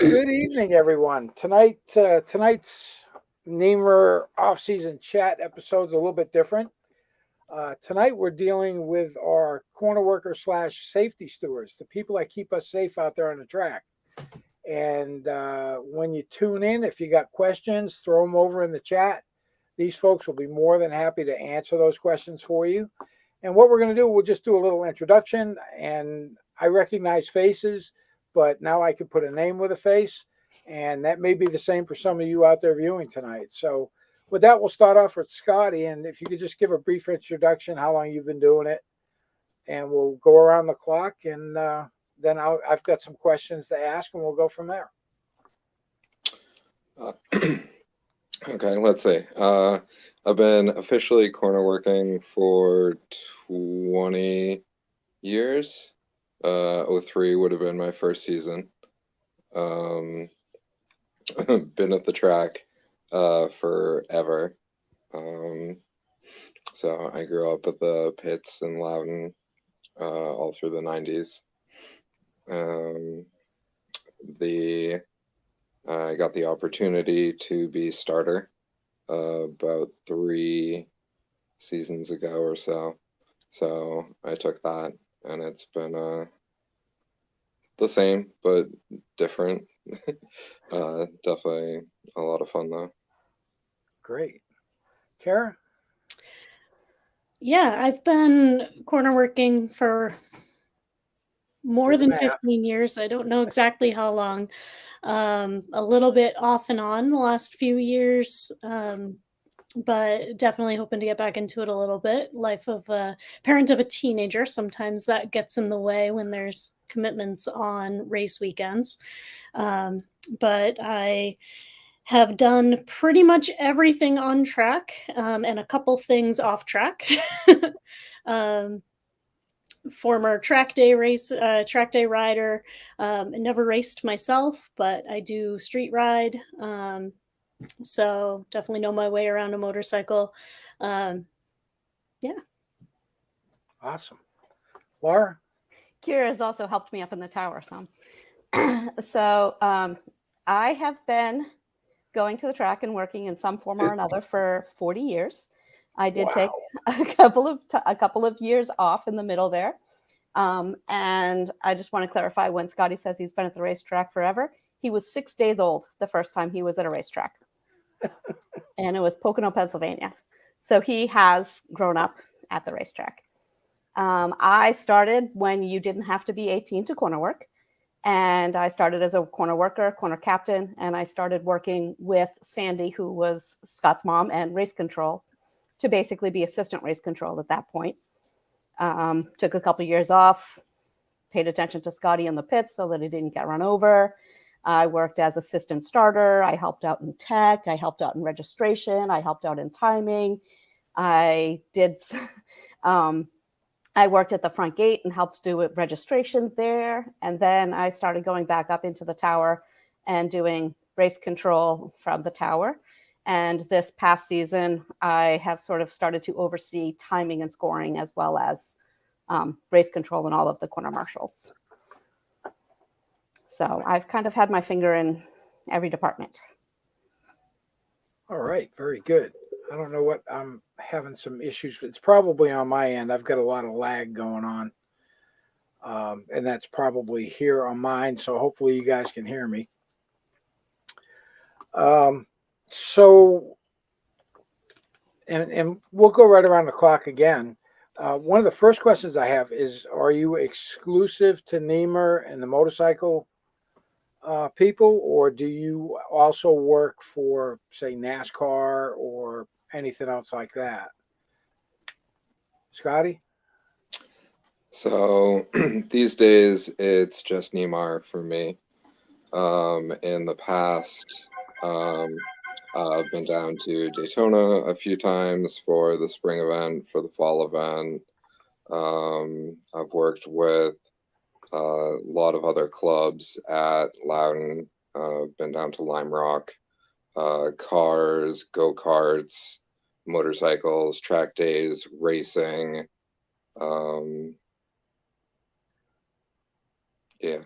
Good evening, everyone. Tonight's NEMRR off-season chat episode is a little bit different. Tonight we're dealing with our corner worker slash safety stewards, the people that keep us safe out there on the track. And when you tune in, if you got questions, throw them over in the chat. These folks will be more than happy to answer those questions for you. And what we're going to do, we'll just do a little introduction. And I recognize faces, but now I can put a name with a face. And that may be the same for some of you out there viewing tonight. So, with that, we'll start off with Scotty. And if you could just give a brief introduction, how long you've been doing it, and we'll go around the clock. And then I've got some questions to ask, and we'll go from there. Uh, okay, let's see. I've been officially corner working for 20 years. 03 would have been my first season. Been at the track forever. So I grew up at the pits in Loudon all through the 90s. I got the opportunity to be starter about 3 seasons ago or so. So I took that, and it's been the same but different. Definitely a lot of fun though. Great. Kara? Yeah, I've been corner working for more Do the than math. 15 years. I don't know exactly how long. A little bit off and on the last few years, but definitely hoping to get back into it a little bit. Life of a parent of a teenager, sometimes that gets in the way when there's commitments on race weekends. But I have done pretty much everything on track, and a couple things off track. Former track day rider. Never raced myself, but I do street ride. So definitely know my way around a motorcycle. Yeah. Awesome. Laura? Kira has also helped me up in the tower some. So I have been going to the track and working in some form or another for 40 years. I did take a couple of years off in the middle there. And I just want to clarify, when Scotty says he's been at the racetrack forever, he was 6 days old the first time he was at a racetrack. And it was Pocono, Pennsylvania. So he has grown up at the racetrack. I started when you didn't have to be 18 to corner work. And I started as a corner worker, corner captain, and I started working with Sandy, who was Scott's mom, and race control, to basically be assistant race control at that point. Took a couple of years off, paid attention to Scotty in the pits so that he didn't get run over. I worked as assistant starter. I helped out in tech. I helped out in registration. I helped out in timing. I did... I worked at the front gate and helped do registration there. And then I started going back up into the tower and doing race control from the tower. And this past season, I have sort of started to oversee timing and scoring, as well as race control and all of the corner marshals. So I've kind of had my finger in every department. All right, very good. I don't know what, I'm having some issues. It's probably on my end. I've got a lot of lag going on. And that's probably here on mine. So hopefully you guys can hear me. So, and we'll go right around the clock again. One of the first questions I have is, are you exclusive to NEMRR and the motorcycle people, or do you also work for, say, NASCAR or anything else like that? Scotty? So these days it's just NEMRR for me. In the past, I've been down to Daytona a few times for the spring event, for the fall event. I've worked with a lot of other clubs at Loudon. Been down to Lime Rock. Cars, go-karts, motorcycles, track days, racing. Yeah.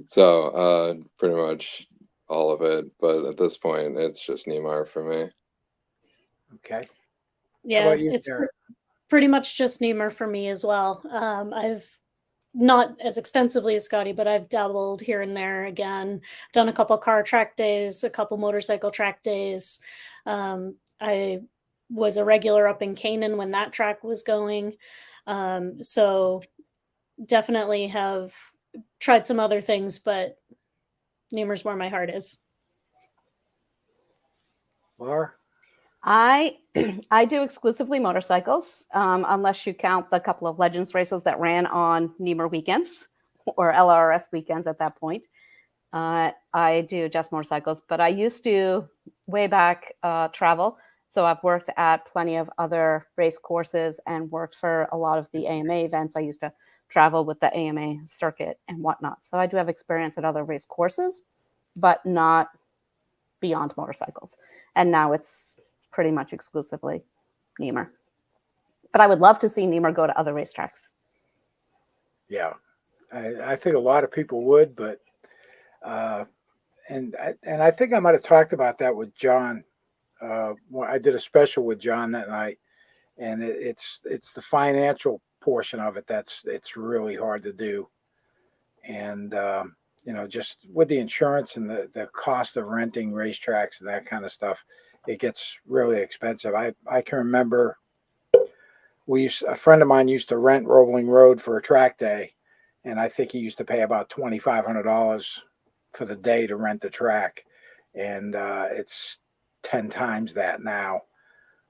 So pretty much all of it, but at this point, it's just NEMRR for me. Okay. Yeah, about you, it's Sarah? pretty much just NEMRR for me as well. I've not as extensively as Scotty, but I've dabbled here and there again. Done a couple car track days, a couple motorcycle track days. I was a regular up in Canaan when that track was going. So definitely have tried some other things, but NEMRR's where my heart is. Laura? I I do exclusively motorcycles, unless you count the couple of Legends races that ran on NEMRR weekends or LRS weekends at that point. I do just motorcycles, but I used to way back travel. So I've worked at plenty of other race courses and worked for a lot of the AMA events. I used to travel with the AMA circuit and whatnot. So I do have experience at other race courses, but not beyond motorcycles. And now it's pretty much exclusively NEMRR. But I would love to see NEMRR go to other racetracks. Yeah, I think a lot of people would, but and I think I might have talked about that with John. When I did a special with John that night, and it's the financial portion of it it's really hard to do, and just with the insurance and the cost of renting racetracks and that kind of stuff, it gets really expensive. I can remember a friend of mine used to rent Rolling Road for a track day, and I think he used to pay about $2,500 for the day to rent the track, and it's 10 times that now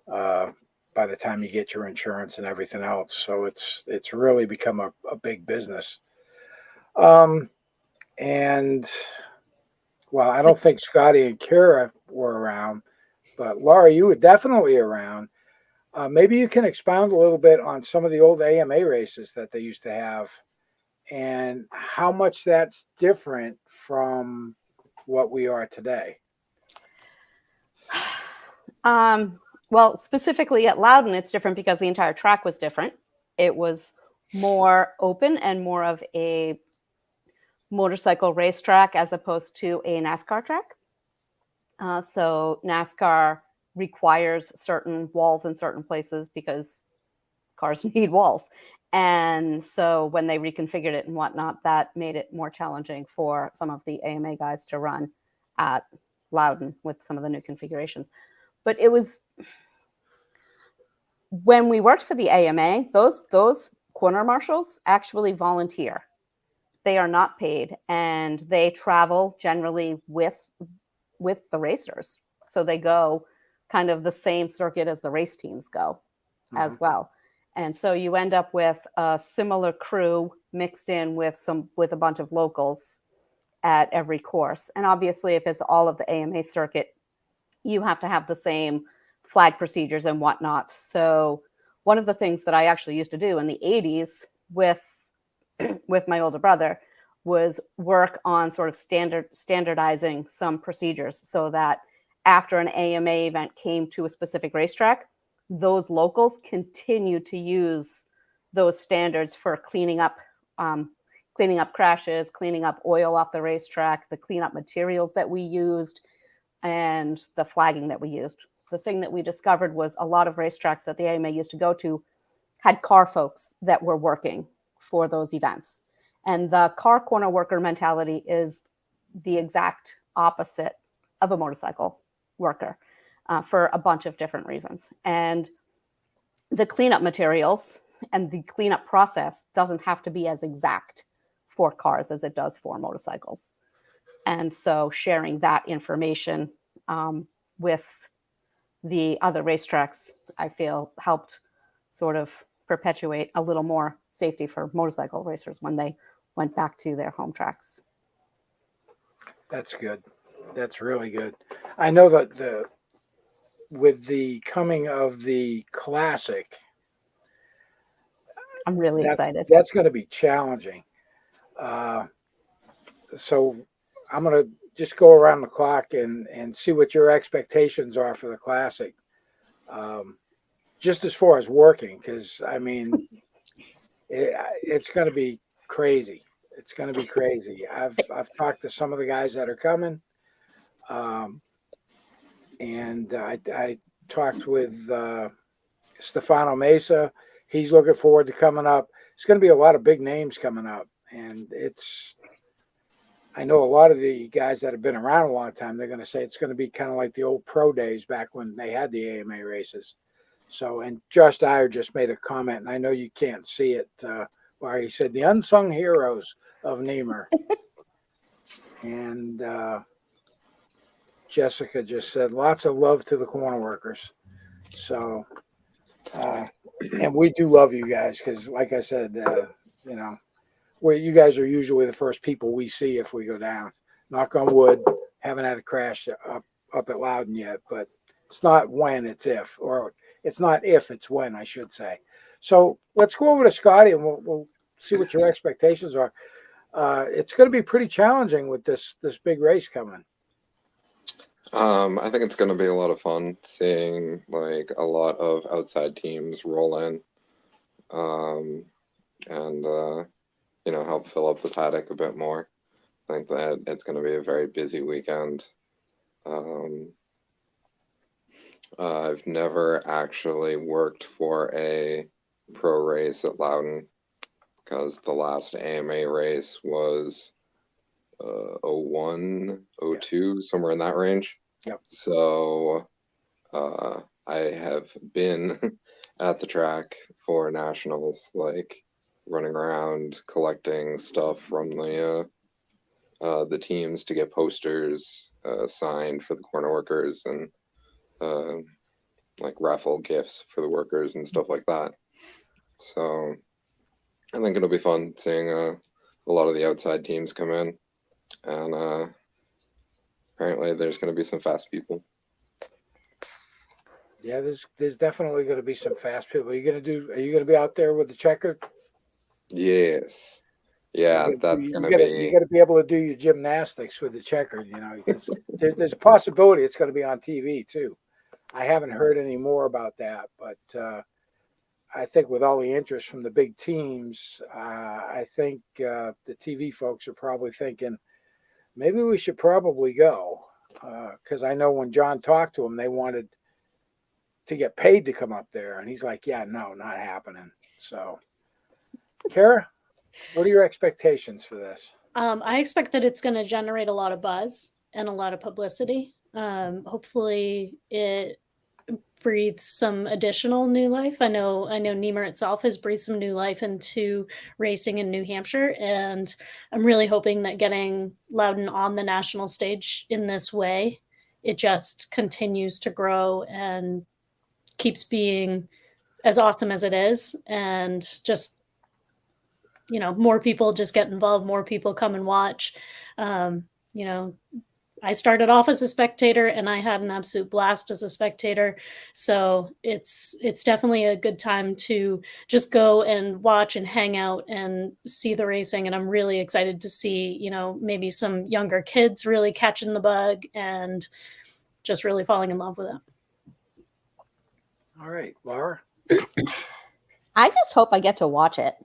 by the time you get your insurance and everything else. So it's really become a big business. And well, I don't think Scotty and Kara were around, but Laura, you were definitely around. Maybe you can expound a little bit on some of the old AMA races that they used to have and how much that's different from what we are today. Well, specifically at Loudon, it's different because the entire track was different. It was more open and more of a motorcycle racetrack as opposed to a NASCAR track. So NASCAR requires certain walls in certain places because cars need walls. And so when they reconfigured it and whatnot, that made it more challenging for some of the AMA guys to run at Loudon with some of the new configurations. But it was when we worked for the AMA, those corner marshals actually volunteer. They are not paid, and they travel generally with the racers. So they go kind of the same circuit as the race teams go as well. And so you end up with a similar crew mixed in with a bunch of locals at every course. And obviously, if it's all of the AMA circuit, you have to have the same flag procedures and whatnot. So one of the things that I actually used to do in the 80s with my older brother was work on sort of standardizing some procedures so that after an AMA event came to a specific racetrack, those locals continue to use those standards for cleaning up crashes, cleaning up oil off the racetrack, the cleanup materials that we used, and the flagging that we used. The thing that we discovered was a lot of racetracks that the AMA used to go to had car folks that were working for those events. And the car corner worker mentality is the exact opposite of a motorcycle worker for a bunch of different reasons. And the cleanup materials and the cleanup process doesn't have to be as exact for cars as it does for motorcycles. And so sharing that information with the other racetracks, I feel, helped sort of perpetuate a little more safety for motorcycle racers when they went back to their home tracks. That's good. That's really good. I know that with the coming of the classic, I'm really excited. That's going to be challenging. So I'm going to just go around the clock and see what your expectations are for the classic. Just as far as working, because I mean, it's going to be crazy. It's going to be crazy. I've talked to some of the guys that are coming, um, and I talked with Stefano Mesa. He's looking forward to coming up. It's going to be a lot of big names coming up, and I know a lot of the guys that have been around a long time. They're going to say it's going to be kind of like the old pro days back when they had the AMA races. So, and Josh Dyer just made a comment, and I know you can't see it, where he said the unsung heroes of NEMRR. And Jessica just said lots of love to the corner workers. So, and we do love you guys because, like I said, you know, you guys are usually the first people we see if we go down. Knock on wood, haven't had a crash up at Loudon yet, but it's not when, it's if, or it's not if, it's when, I should say. So let's go over to Scotty and we'll see what your expectations are. It's going to be pretty challenging with this big race coming. I think it's going to be a lot of fun seeing like a lot of outside teams roll in, and you know, help fill up the paddock a bit more. I think that it's going to be a very busy weekend. I've never actually worked for a pro race at Loudon because the last AMA race was 01, 02, somewhere in that range. Yep. So I have been at the track for nationals, like running around collecting stuff from the teams to get posters signed for the corner workers and like raffle gifts for the workers and stuff like that. So I think it'll be fun seeing a lot of the outside teams come in, and apparently there's going to be some fast people. Yeah, there's definitely going to be some fast people. Are you going to be out there with the checker? Yes. Yeah, that's going to you be. got to be able to do your gymnastics with the checker. You know, there's a possibility it's going to be on TV too. I haven't heard any more about that, but I think with all the interest from the big teams, I think the TV folks are probably thinking maybe we should probably go, because I know when John talked to him, they wanted to get paid to come up there, and he's like, "Yeah, no, not happening." So, Kara, what are your expectations for this? I expect that it's going to generate a lot of buzz and a lot of publicity. Hopefully, it breathes some additional new life. I know NEMRR itself has breathed some new life into racing in New Hampshire, and I'm really hoping that getting Loudon on the national stage in this way, it just continues to grow and keeps being as awesome as it is, and just, you know, more people just get involved, more people come and watch. You know, I started off as a spectator and I had an absolute blast as a spectator. So it's definitely a good time to just go and watch and hang out and see the racing. And I'm really excited to see, you know, maybe some younger kids really catching the bug and just really falling in love with it. All right, Laura. I just hope I get to watch it.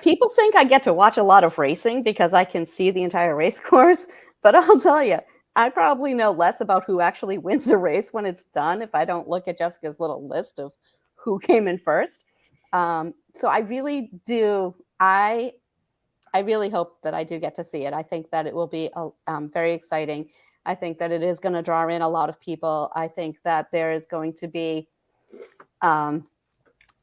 People think I get to watch a lot of racing because I can see the entire race course, but I'll tell you, I probably know less about who actually wins a race when it's done if I don't look at Jessica's little list of who came in first. So I really do. I really hope that I do get to see it. I think that it will be very exciting. I think that it is going to draw in a lot of people. I think that there is going to be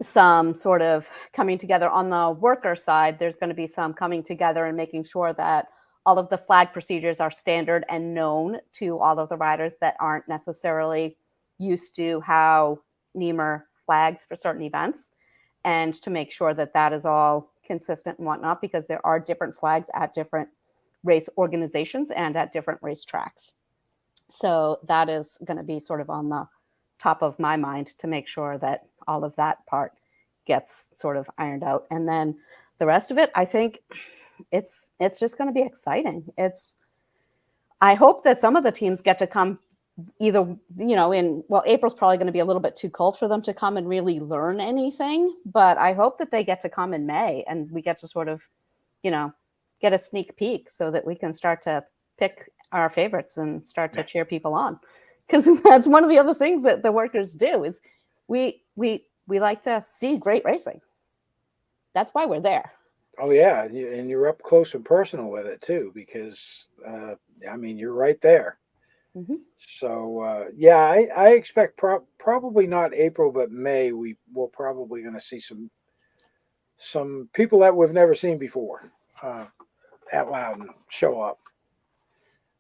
some sort of coming together on the worker side. There's going to be some coming together and making sure that all of the flag procedures are standard and known to all of the riders that aren't necessarily used to how NEMRR flags for certain events, and to make sure that that is all consistent and whatnot, because there are different flags at different race organizations and at different race tracks. So that is going to be sort of on the top of my mind to make sure that all of that part gets sort of ironed out. And then the rest of it, I think it's just going to be exciting. I hope that some of the teams get to come either, you know, April's probably going to be a little bit too cold for them to come and really learn anything, but I hope that they get to come in May and we get to sort of, you know, get a sneak peek so that we can start to pick our favorites and start to cheer people on. Because that's one of the other things that the workers do is we like to see great racing. That's why we're there. Oh yeah, and you're up close and personal with it too, because I mean you're right there. Mm-hmm. So yeah, I expect probably not April, but May. We're probably going to see some people that we've never seen before at Loudon show up.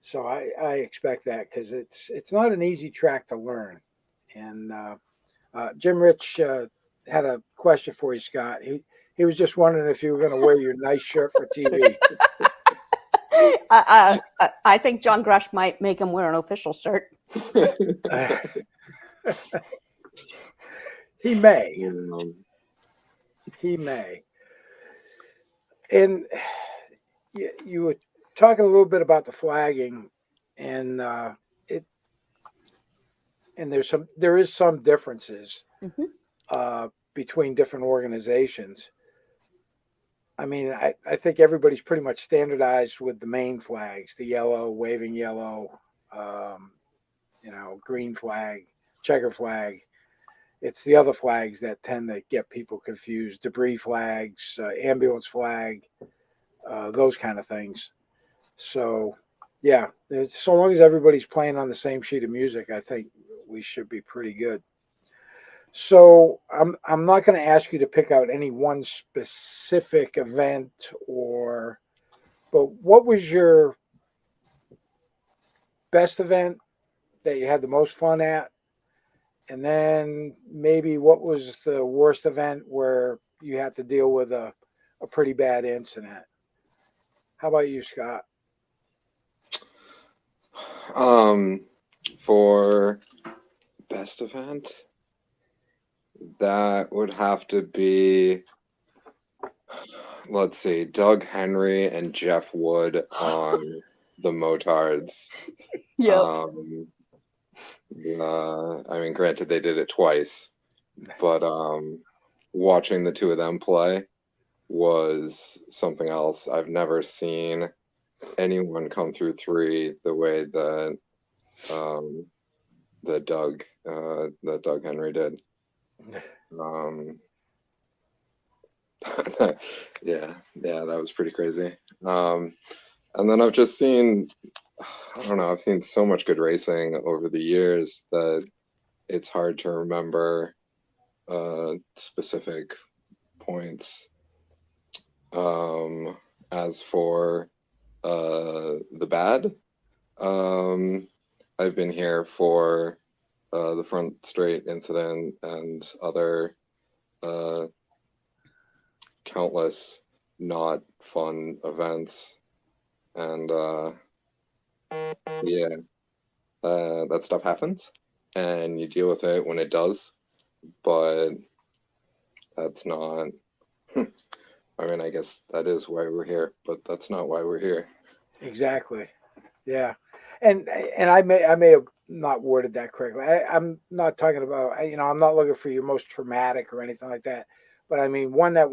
So I expect that because it's not an easy track to learn. And Jim Rich had a question for you, Scott. He was just wondering if you were going to wear your nice shirt for TV. I think John Grush might make him wear an official shirt. He may. He may. And you were talking a little bit about the flagging, and there is some differences between different organizations. I mean, I think everybody's pretty much standardized with the main flags, the yellow, waving yellow, green flag, checker flag. It's the other flags that tend to get people confused. Debris flags, ambulance flag, those kind of things. So, yeah, so long as everybody's playing on the same sheet of music, I think we should be pretty good. So I'm not going to ask you to pick out any one specific event but what was your best event that you had the most fun at? And then maybe what was the worst event where you had to deal with a pretty bad incident? How about you, Scott? For best event, that would have to be, let's see, Doug Henry and Jeff Wood on the motards. Yep. I mean, granted, they did it twice, but watching the two of them play was something else. I've never seen anyone come through three the way that Doug Henry did. Yeah, that was pretty crazy. And then I've just seen, I don't know, I've seen so much good racing over the years that it's hard to remember specific points. As for the bad, I've been here for the front straight incident and other countless not fun events, and that stuff happens and you deal with it when it does, but that's not I mean, I guess that is why we're here, but that's not why we're here. Exactly. Yeah. And I may have not worded that correctly. I'm not talking about, I'm not looking for your most traumatic or anything like that, but I mean one that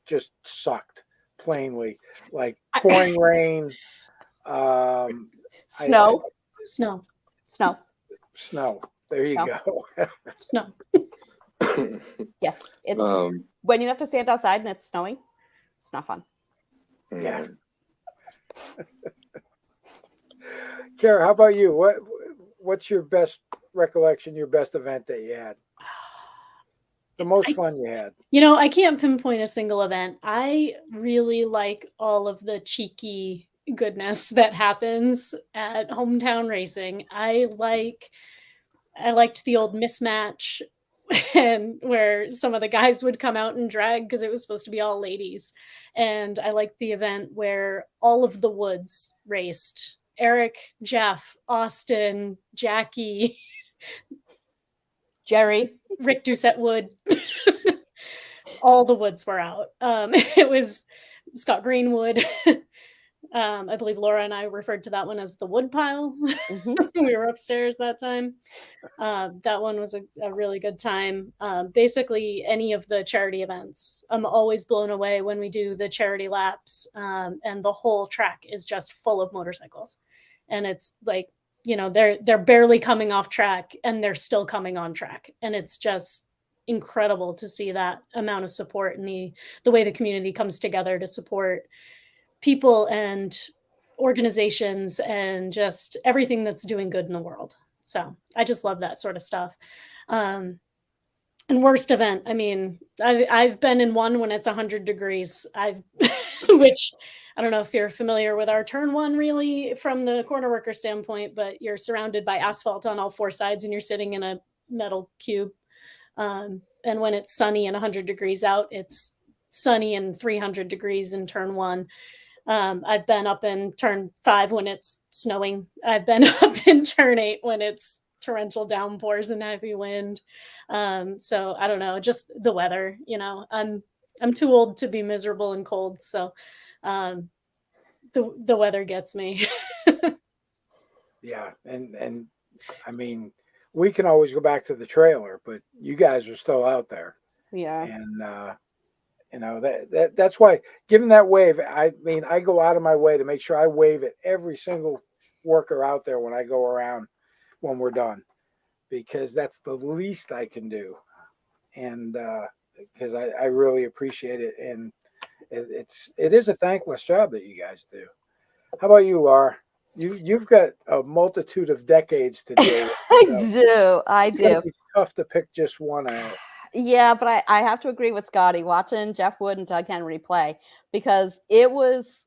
just sucked, plainly, like pouring rain, Snow. Snow. Snow. There you go. Snow. Yes. When you have to stand outside and it's snowing, it's not fun. Yeah. Kara, how about you? What's your best recollection, your best event that you had? The most fun you had? I can't pinpoint a single event. I really like all of the cheeky goodness that happens at hometown racing. I liked the old mismatch and where some of the guys would come out and drag because it was supposed to be all ladies. And I liked the event where all of the Woods raced. Eric, Jeff, Austin, Jackie, Jerry, Rick Doucette Wood. All the Woods were out. It was Scott Greenwood. I believe Laura and I referred to that one as the wood pile. Mhm. We were upstairs that time. That one was a really good time. Basically, any of the charity events, I'm always blown away when we do the charity laps, and the whole track is just full of motorcycles, and it's like, they're barely coming off track and they're still coming on track, and it's just incredible to see that amount of support and the way the community comes together to support people and organizations and just everything that's doing good in the world. So I just love that sort of stuff. Um, and worst event, I mean, I've been in one when it's 100 degrees. Which I don't know if you're familiar with our turn one really from the corner worker standpoint, but you're surrounded by asphalt on all four sides and you're sitting in a metal cube. And when it's sunny and 100 degrees out, it's sunny and 300 degrees in turn one. I've been up in turn 5 when it's snowing. I've been up in turn 8 when it's torrential downpours and heavy wind. So I don't know, just the weather. I'm too old to be miserable and cold, so the weather gets me. Yeah, and I mean, we can always go back to the trailer, but you guys are still out there, Yeah. and that's why. Given that wave, I mean, I go out of my way to make sure I wave at every single worker out there when I go around when we're done, because that's the least I can do, and because I really appreciate it, and it is a thankless job that you guys do. How about you, Laura? You've got a multitude of decades to deal with. I It's gonna do. be tough to pick just one out. Yeah, but I have to agree with Scotty watching Jeff Wood and Doug Henry play, because it was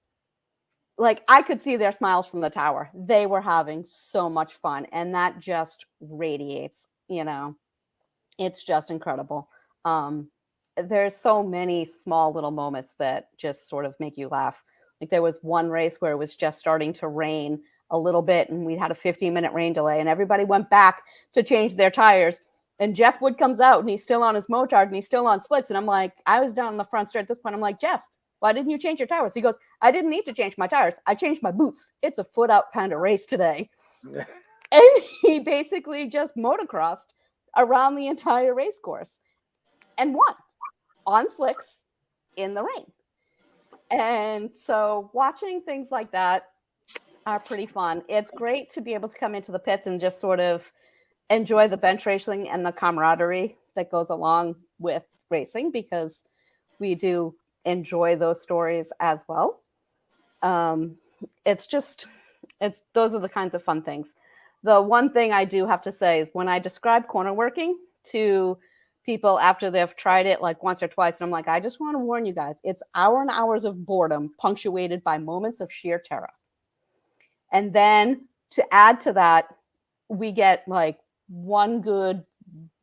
like I could see their smiles from the tower. They were having so much fun, and that just radiates, it's just incredible. There's so many small little moments that just sort of make you laugh. Like there was one race where it was just starting to rain a little bit, and we had a 15-minute rain delay, and everybody went back to change their tires. And Jeff Wood comes out, and he's still on his motard, and he's still on slicks. And I'm like, I was down in the front straight at this point. I'm like, Jeff, why didn't you change your tires? He goes, I didn't need to change my tires. I changed my boots. It's a foot out kind of race today. And he basically just motocrossed around the entire race course and won on slicks in the rain. And so watching things like that are pretty fun. It's great to be able to come into the pits and just sort of enjoy the bench racing and the camaraderie that goes along with racing, because we do enjoy those stories as well. It's those are the kinds of fun things. The one thing I do have to say is when I describe corner working to people after they've tried it like once or twice, and I'm like, I just want to warn you guys, it's hours and hours of boredom punctuated by moments of sheer terror. And then to add to that, we get like one good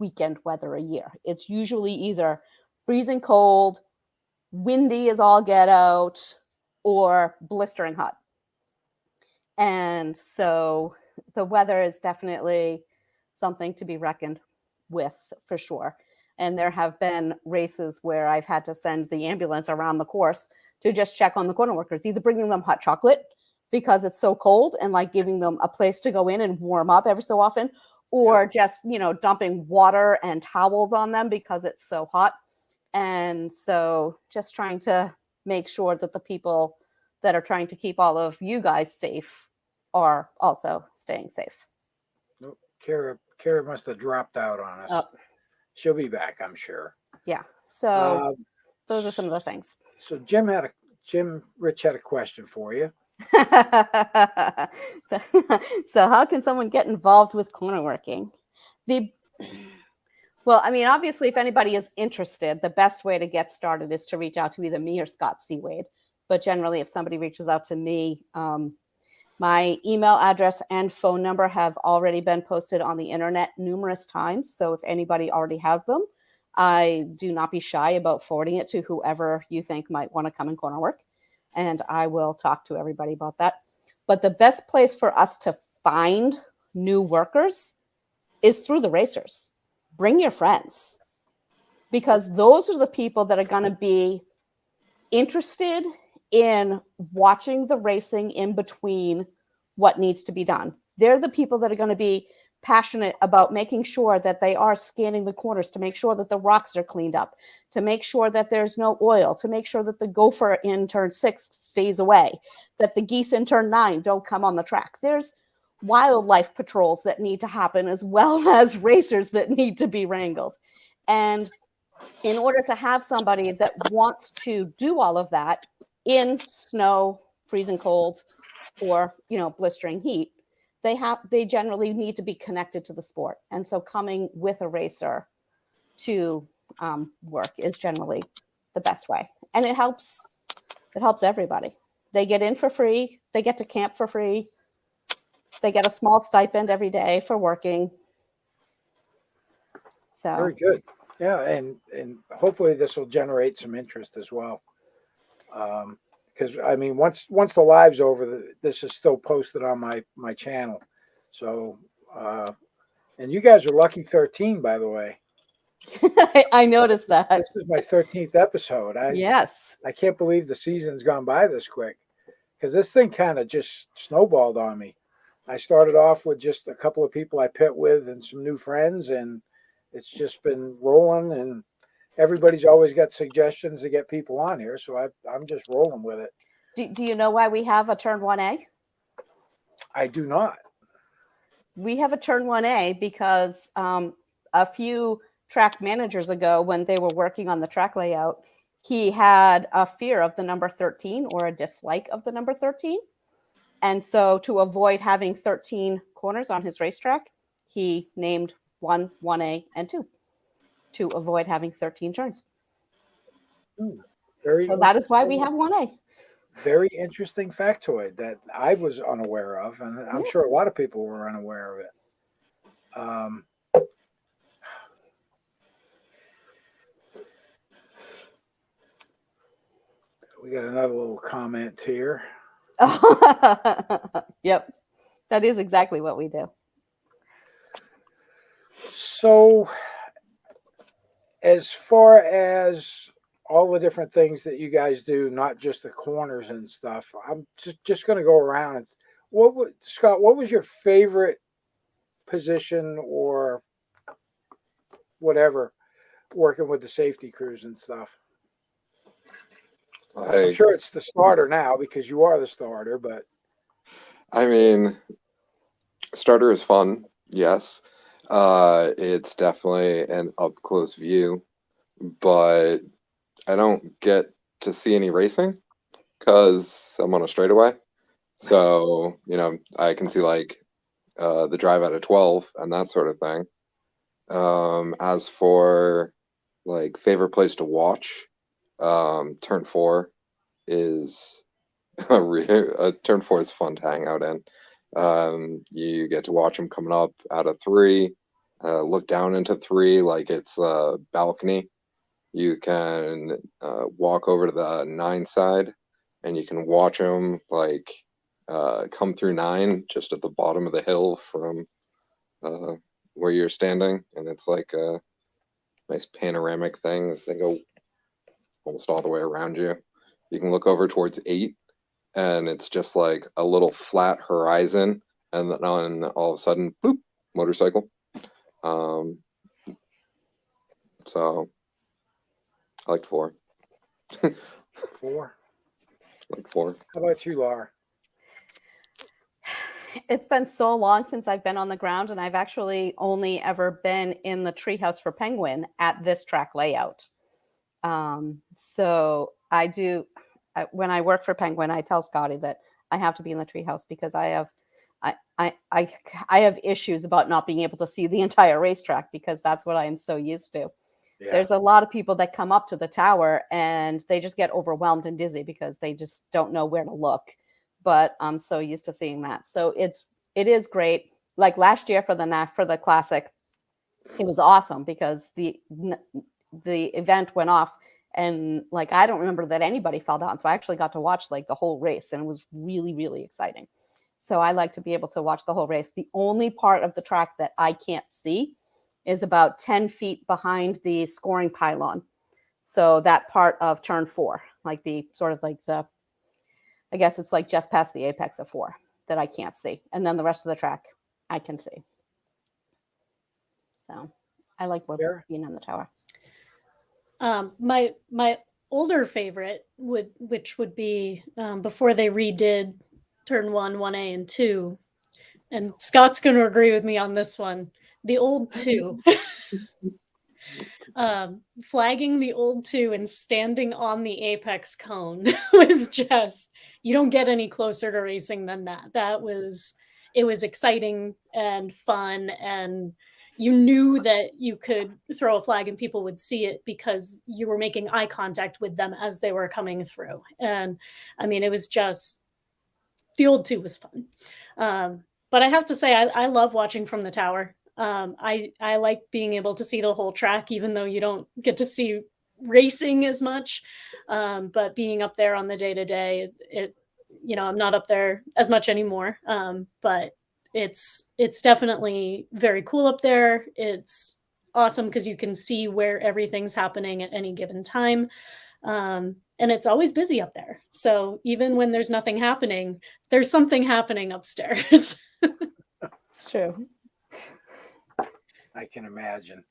weekend weather a year. It's usually either freezing cold, windy as all get out, or blistering hot. And so the weather is definitely something to be reckoned with for sure. And there have been races where I've had to send the ambulance around the course to just check on the corner workers, either bringing them hot chocolate because it's so cold and like giving them a place to go in and warm up every so often, or just, dumping water and towels on them because it's so hot. And so just trying to make sure that the people that are trying to keep all of you guys safe are also staying safe. Nope. Kara must have dropped out on us. Oh. She'll be back, I'm sure. Yeah. So those are some of the things. So Rich had a question for you. So how can someone get involved with corner working? Well, I mean, obviously, if anybody is interested, the best way to get started is to reach out to either me or Scott Seawade. But generally, if somebody reaches out to me, my email address and phone number have already been posted on the internet numerous times. So if anybody already has them, do not be shy about forwarding it to whoever you think might want to come and corner work. And I will talk to everybody about that. But the best place for us to find new workers is through the racers. Bring your friends, because those are the people that are going to be interested in watching the racing in between what needs to be done. They're the people that are going to be passionate about making sure that they are scanning the corners, to make sure that the rocks are cleaned up, to make sure that there's no oil, to make sure that the gopher in turn 6 stays away, that the geese in turn 9 don't come on the track. There's wildlife patrols that need to happen, as well as racers that need to be wrangled. And in order to have somebody that wants to do all of that in snow, freezing cold, or blistering heat, they generally need to be connected to the sport. And so coming with a racer to work is generally the best way. And it helps everybody. They get in for free, they get to camp for free, they get a small stipend every day for working. So Very good. Yeah, and hopefully this will generate some interest as well. Because I mean, once the live's over, this is still posted on my channel. So, and you guys are lucky 13, by the way. I noticed that. This is my 13th episode. Yes. I can't believe the season's gone by this quick, because this thing kind of just snowballed on me. I started off with just a couple of people I pit with and some new friends, and it's just been rolling, and everybody's always got suggestions to get people on here. So I'm just rolling with it. Do you know why we have a turn 1A? I do not. We have a turn 1A because a few track managers ago, when they were working on the track layout, he had a fear of the number 13 or a dislike of the number 13. And so to avoid having 13 corners on his racetrack, he named 1, 1A, and 2 to avoid having 13 turns. So that is why we have 1A. Very interesting factoid that I was unaware of, and I'm sure a lot of people were unaware of it. We got another little comment here. Yep, that is exactly what we do. So, as far as all the different things that you guys do, not just the corners and stuff, I'm just going to go around and Scott, what was your favorite position or whatever working with the safety crews and stuff? I'm sure it's the starter now because you are the starter, but I mean, starter is fun, yes. It's definitely an up close view, but I don't get to see any racing because I'm on a straightaway. So, I can see like the drive out of 12 and that sort of thing. As for like favorite place to watch, turn 4 is turn 4 is fun to hang out in. You get to watch them coming up out of 3, look down into 3 like it's a balcony. You can walk over to the 9 side and you can watch them like come through 9 just at the bottom of the hill from where you're standing, and it's like a nice panoramic thing as they go almost all the way around you. You can look over towards 8 and it's just like a little flat horizon, and then all of a sudden, boop, motorcycle. So I liked 4. 4. Like 4. How about you, Laura? It's been so long since I've been on the ground, and I've actually only ever been in the treehouse for Penguin at this track layout. So when I work for Penguin, I tell Scotty that I have to be in the treehouse because I have issues about not being able to see the entire racetrack because that's what I am so used to. Yeah. There's a lot of people that come up to the tower and they just get overwhelmed and dizzy because they just don't know where to look. But I'm so used to seeing that. So it is great. Like last year for the classic, it was awesome because the event went off and like I don't remember that anybody fell down. So I actually got to watch like the whole race, and it was really, really exciting. So I like to be able to watch the whole race. The only part of the track that I can't see is about 10 feet behind the scoring pylon. So that part of turn 4, like the sort of like the I guess it's like just past the apex of 4 that I can't see. And then the rest of the track I can see. So I like being on the tower. My older favorite which would be before they redid turn 1, 1A, and 2. And Scott's going to agree with me on this one. The old 2. Flagging the old 2 and standing on the apex cone was just, you don't get any closer to racing than that. It was exciting and fun, and you knew that you could throw a flag and people would see it because you were making eye contact with them as they were coming through. And I mean, it was just, the old 2 was fun. But I have to say, I love watching from the tower. I like being able to see the whole track, even though you don't get to see racing as much. But being up there on the day-to-day, I'm not up there as much anymore. But it's definitely very cool up there. It's awesome because you can see where everything's happening at any given time. And it's always busy up there. So even when there's nothing happening, there's something happening upstairs. It's true. I can imagine.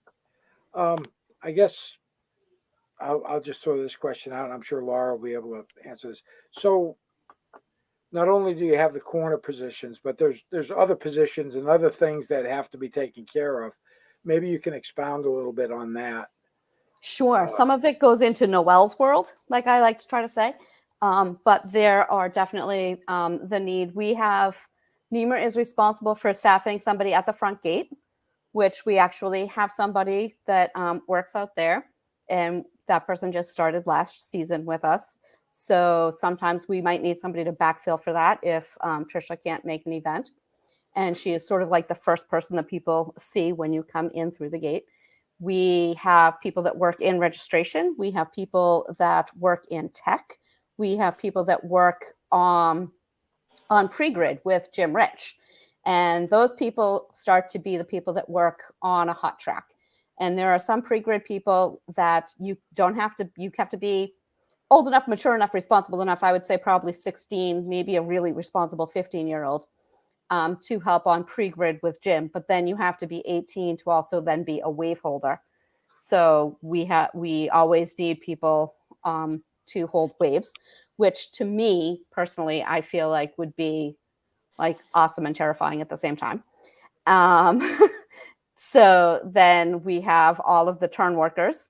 I guess I'll just throw this question out. I'm sure Laura will be able to answer this. So not only do you have the corner positions, but there's other positions and other things that have to be taken care of. Maybe you can expound a little bit on that. Sure. Some of it goes into Noelle's world, like I like to try to say. But there are definitely the need. NEMRR is responsible for staffing somebody at the front gate, which we actually have somebody that works out there. And that person just started last season with us. So sometimes we might need somebody to backfill for that if Trisha can't make an event. And she is sort of like the first person that people see when you come in through the gate. We have people that work in registration. We have people that work in tech. We have people that work on pre-grid with Jim Rich. And those people start to be the people that work on a hot track. And there are some pre-grid people that you have to be old enough, mature enough, responsible enough. I would say probably 16, maybe a really responsible 15-year-old to help on pre-grid with Jim. But then you have to be 18 to also then be a wave holder. So we always need people to hold waves, which to me personally, I feel like would be like awesome and terrifying at the same time. So then we have all of the turn workers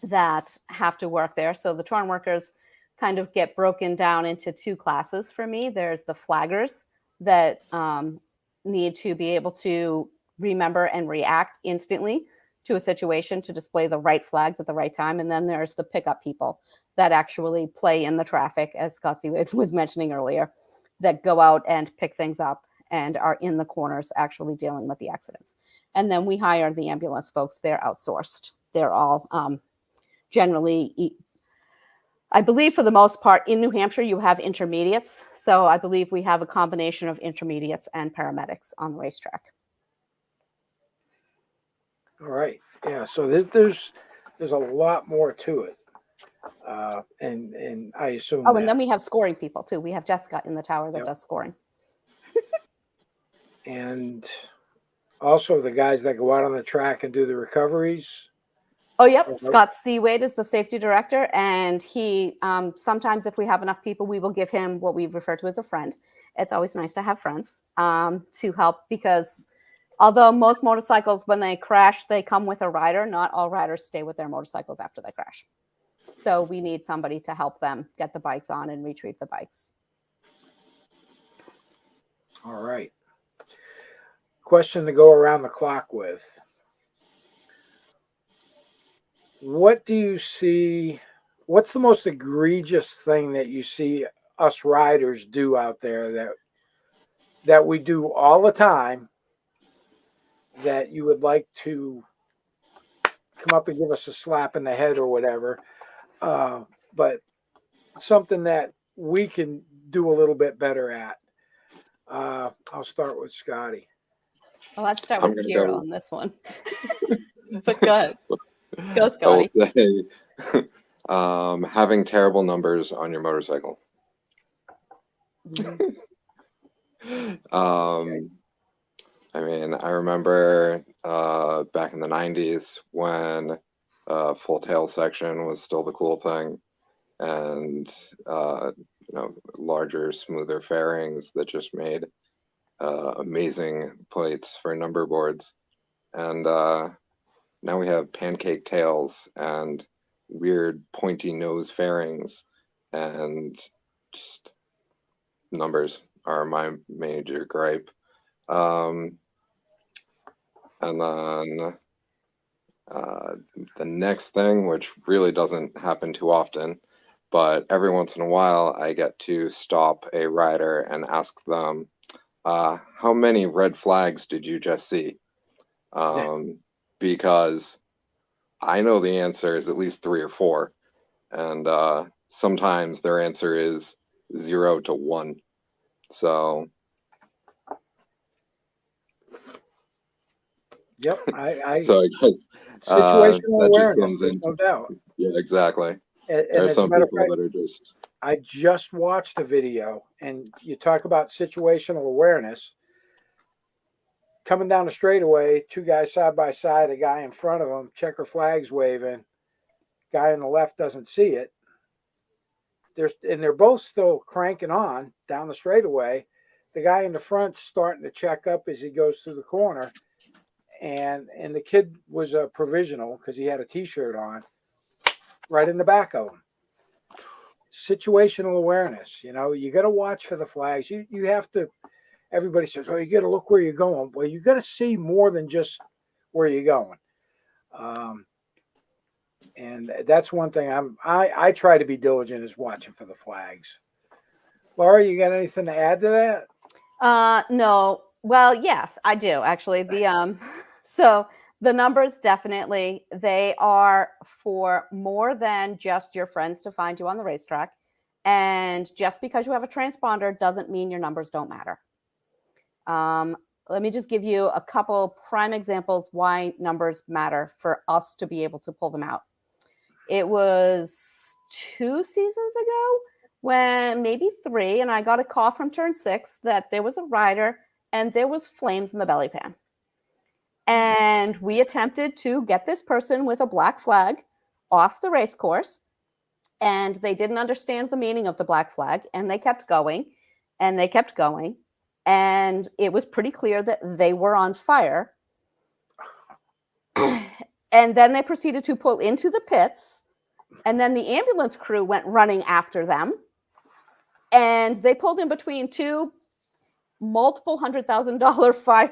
that have to work there. So the turn workers kind of get broken down into 2 classes for me. There's the flaggers that need to be able to remember and react instantly to a situation to display the right flags at the right time. And then there's the pickup people that actually play in the traffic, as Scott Seaway was mentioning earlier, that go out and pick things up and are in the corners actually dealing with the accidents. And then we hire the ambulance folks. They're outsourced. They're all generally, I believe for the most part, in New Hampshire, you have intermediates. So I believe we have a combination of intermediates and paramedics on the racetrack. All right. Yeah. So there's a lot more to it. And I assume. Oh, and then we have scoring people too. We have Jessica in the tower that does scoring. And also the guys that go out on the track and do the recoveries. Oh, yep. Scott Seawade is the safety director. And he, sometimes if we have enough people, we will give him what we refer to as a friend. It's always nice to have friends to help, because although most motorcycles, when they crash, they come with a rider, not all riders stay with their motorcycles after they crash. So we need somebody to help them get the bikes on and retrieve the bikes. All right. Question to go around the clock with. What do you see? What's the most egregious thing that you see us riders do out there that we do all the time that you would like to come up and give us a slap in the head or whatever? But something that we can do a little bit better at. I'll start with Scotty. Well, let's start with Kira on this one. But go ahead. Go, Scotty. I will say having terrible numbers on your motorcycle. I mean, I remember back in the 90s when full tail section was still the cool thing, and larger, smoother fairings that just made amazing plates for number boards. And now we have pancake tails and weird pointy nose fairings, and just numbers are my major gripe. And then the next thing, which really doesn't happen too often, but every once in a while I get to stop a rider and ask them, how many red flags did you just see? Because I know the answer is at least 3 or 4, and sometimes their answer is 0 to 1. So Yep, I so I guess situational that just awareness, sums there's into, no doubt. yeah, exactly. And There are as a some matter of people fact, that are just, I just watched a video, and you talk about situational awareness. Coming down the straightaway, 2 guys side by side, a guy in front of them, checker flags waving, guy on the left doesn't see it. They're both still cranking on down the straightaway. The guy in the front's starting to check up as he goes through the corner, and the kid was a provisional because he had a T-shirt on, right in the back of him. Situational awareness, you got to watch for the flags. You have to. Everybody says, "Oh, you got to look where you're going." Well, you got to see more than just where you're going. And that's one thing I try to be diligent is watching for the flags. Laura, you got anything to add to that? No. Well, yes, I do actually. So the numbers definitely, they are for more than just your friends to find you on the racetrack. And just because you have a transponder doesn't mean your numbers don't matter. Let me just give you a couple prime examples why numbers matter for us to be able to pull them out. It was 2 seasons ago, when maybe 3, and I got a call from turn 6 that there was a rider and there was flames in the belly pan. And we attempted to get this person with a black flag off the race course, and they didn't understand the meaning of the black flag, and they kept going and they kept going, and it was pretty clear that they were on fire. And then they proceeded to pull into the pits, and then the ambulance crew went running after them, and they pulled in between 2 multiple $100,000 fire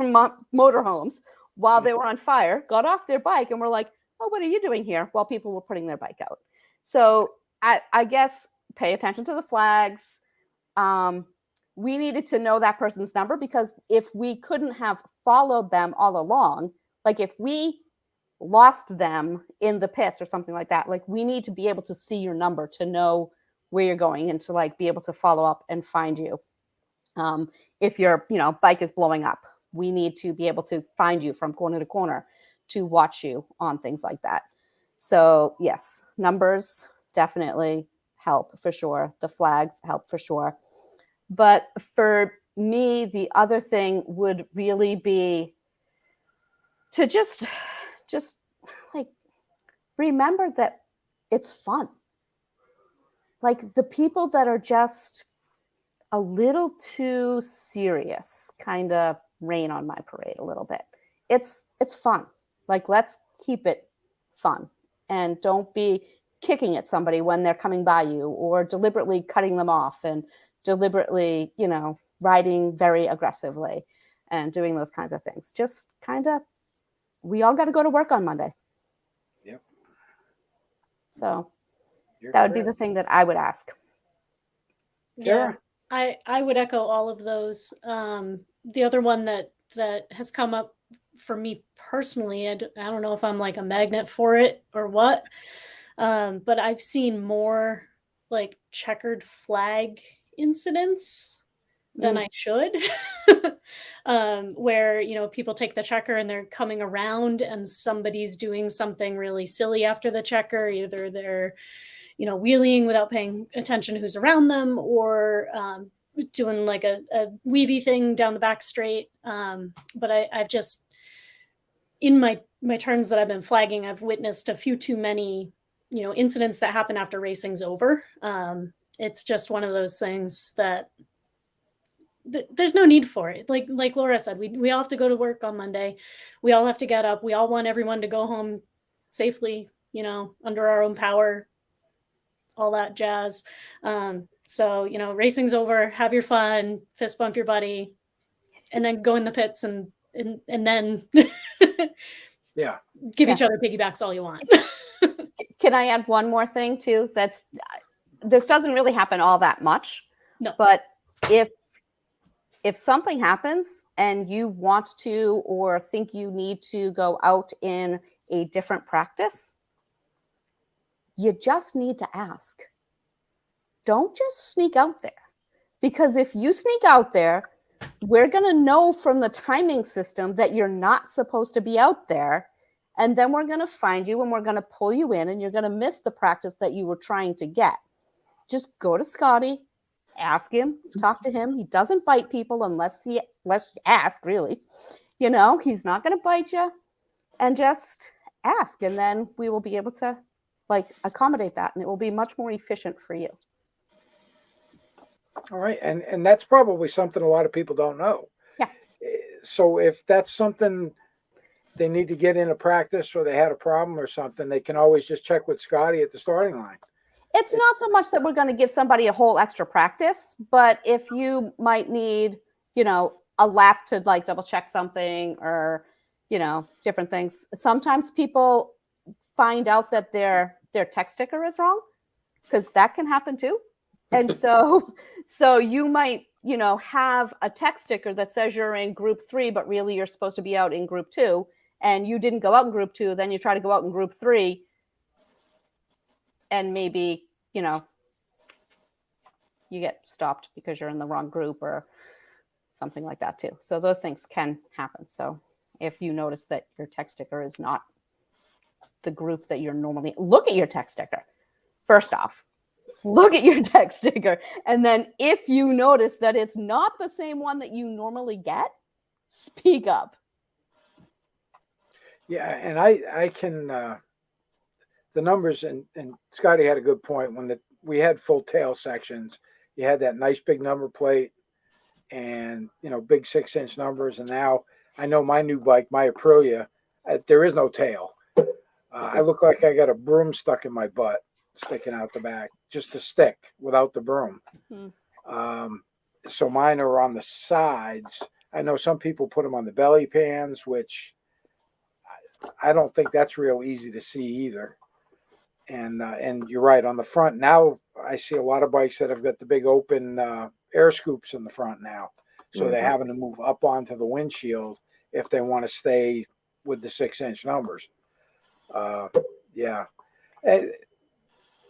motorhomes while they were on fire, got off their bike, and were like, "Oh, what are you doing here?" while people were putting their bike out. So I guess pay attention to the flags. We needed to know that person's number, because if we couldn't have followed them all along, like if we lost them in the pits or something like that, like we need to be able to see your number to know where you're going and to like be able to follow up and find you. If your bike is blowing up, we need to be able to find you from corner to corner to watch you on things like that. So yes, numbers definitely help for sure. The flags help for sure. But for me, the other thing would really be to just like remember that it's fun. Like the people that are just a little too serious kind of rain on my parade a little bit. It's fun. Like let's keep it fun, and don't be kicking at somebody when they're coming by you, or deliberately cutting them off, and deliberately, riding very aggressively and doing those kinds of things. Just kind of, we all got to go to work on Monday. Yep. So that would be the thing that I would ask. Yeah, I would echo all of those. The other one that has come up for me personally, I don't know if I'm like a magnet for it or what, but I've seen more like checkered flag incidents than I should, where people take the checker and they're coming around and somebody's doing something really silly after the checker. Either they're wheeling without paying attention to who's around them, or doing like a weavy thing down the back straight. But I've just, in my turns that I've been flagging, I've witnessed a few too many, incidents that happen after racing's over. It's just one of those things that there's no need for it. Like Laura said, we all have to go to work on Monday. We all have to get up. We all want everyone to go home safely, under our own power, all that jazz. So, racing's over, have your fun, fist bump your buddy, and then go in the pits and then Yeah. give each other piggybacks all you want. Can I add one more thing too? This doesn't really happen all that much. No. But if something happens and you want to or think you need to go out in a different practice, you just need to ask. Don't just sneak out there. Because if you sneak out there, we're going to know from the timing system that you're not supposed to be out there. And then we're going to find you and we're going to pull you in and you're going to miss the practice that you were trying to get. Just go to Scotty, ask him, talk to him. He doesn't bite people unless you ask, really. He's not going to bite you. And just ask. And then we will be able to accommodate that. And it will be much more efficient for you. All right. And that's probably something a lot of people don't know. Yeah. So if that's something they need to get into practice or they had a problem or something, they can always just check with Scotty at the starting line. It's not so much that we're going to give somebody a whole extra practice, but if you might need, a lap to double check something or, different things. Sometimes people find out that their tech sticker is wrong, because that can happen too. And so you might, have a tech sticker that says you're in group 3, but really you're supposed to be out in group 2, and you didn't go out in group 2. Then you try to go out in group 3, and maybe, you get stopped because you're in the wrong group or something like that too. So those things can happen. So if you notice that your tech sticker is not the group that you're normally, look at your tech sticker. First off, look at your tech sticker. And then if you notice that it's not the same one that you normally get, speak up. Yeah. And I can, the numbers, and Scotty had a good point when we had full tail sections. You had that nice big number plate and, big 6-inch numbers. And now I know my new bike, my Aprilia, there is no tail. I look like I got a broom stuck in my butt, sticking out the back, just a stick without the broom. Mm-hmm. So mine are on the sides. I know some people put them on the belly pans, which I don't think that's real easy to see either. And you're right, on the front now, I see a lot of bikes that have got the big open air scoops in the front now. So mm-hmm. They're having to move up onto the windshield if they want to stay with the 6-inch numbers. Yeah.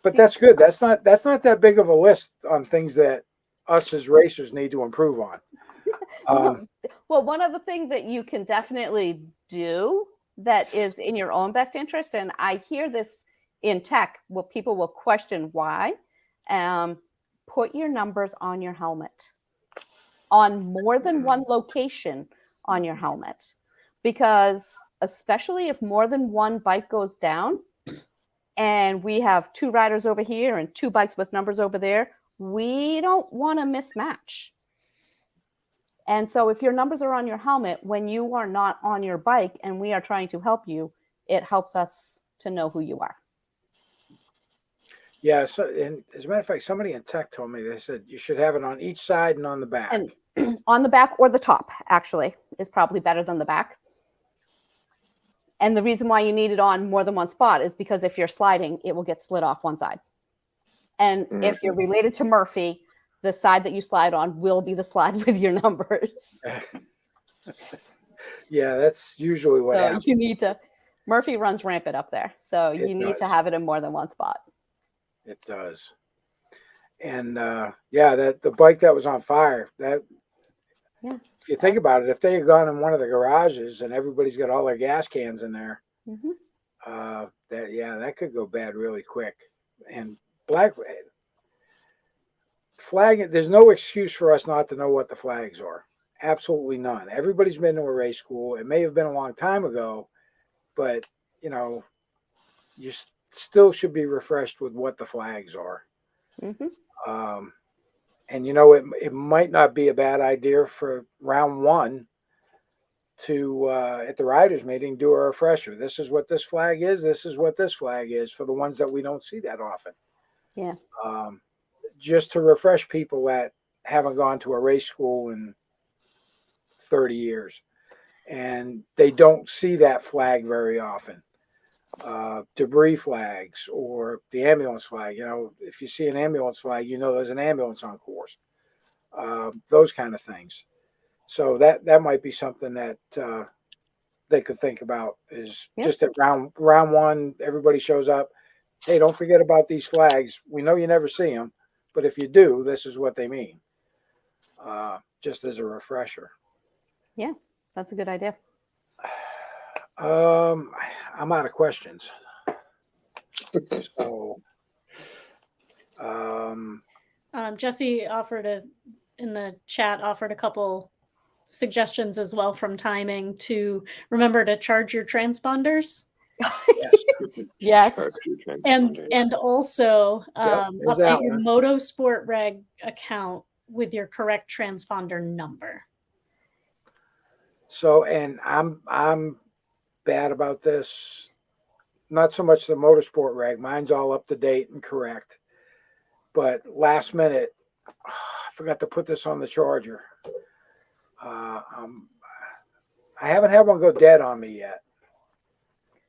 But that's good. That's not that big of a list on things that us as racers need to improve on. Well, one of the things that you can definitely do that is in your own best interest, and I hear this in tech, well, people will question why. Put your numbers on your helmet, on more than one location on your helmet, because especially if more than one bike goes down and we have 2 riders over here and 2 bikes with numbers over there, we don't want to mismatch. And so if your numbers are on your helmet when you are not on your bike and we are trying to help you, it helps us to know who you are. Yeah. So, and as a matter of fact, somebody in tech told me, they said you should have it on each side and on the back. And on the back or the top, actually, is probably better than the back. And the reason why you need it on more than one spot is because if you're sliding, it will get slid off one side. And mm-hmm. if you're related to Murphy, the side that you slide on will be the slide with your numbers. Yeah, that's usually what happens. You need to, Murphy runs rampant up there. So you need to have it in more than one spot. It does. And that the bike that was on fire, if you think about it, if they had gone in one of the garages and everybody's got all their gas cans in there, mm-hmm. That could go bad really quick. And flag, there's no excuse for us not to know what the flags are. Absolutely none. Everybody's been to a race school. It may have been a long time ago, but you know, you still should be refreshed with what the flags are. Mm-hmm. And you know, it might not be a bad idea for round one to at the riders meeting do a refresher. This is what this flag is. This is what this flag is for the ones that we don't see that often. Yeah. Just to refresh people that haven't gone to a race school in 30 years and they don't see that flag very often. Debris flags or the ambulance flag. You know, if you see an ambulance flag, you know there's an ambulance on course. Those kind of things. So that might be something that they could think about is just at round one, everybody shows up. Hey, don't forget about these flags. We know you never see them, but if you do, this is what they mean. Just as a refresher. Yeah, that's a good idea. I'm out of questions. So, Jesse in the chat offered a couple suggestions as well from timing to remember to charge your transponders. Yes. And also update your Motorsport Reg account with your correct transponder number. So, and I'm bad about this. Not so much the Motorsport Reg. Mine's all up to date and correct. But last minute, I forgot to put this on the charger. I haven't had one go dead on me yet.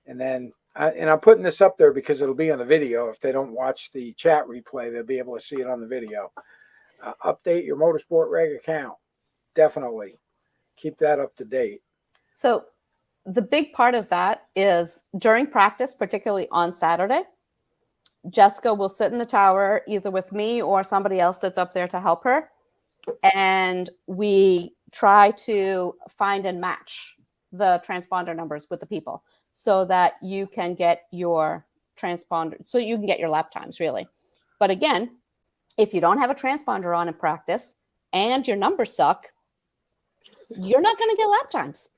And then, I'm putting this up there because it'll be on the video. If they don't watch the chat replay, they'll be able to see it on the video. Update your Motorsport Reg account. Definitely. Keep that up to date. So the big part of that is during practice, particularly on Saturday, Jessica will sit in the tower either with me or somebody else that's up there to help her. And we try to find and match the transponder numbers with the people so that you can get your transponder, so you can get your lap times really. But again, if you don't have a transponder on in practice and your numbers suck, you're not going to get lap times.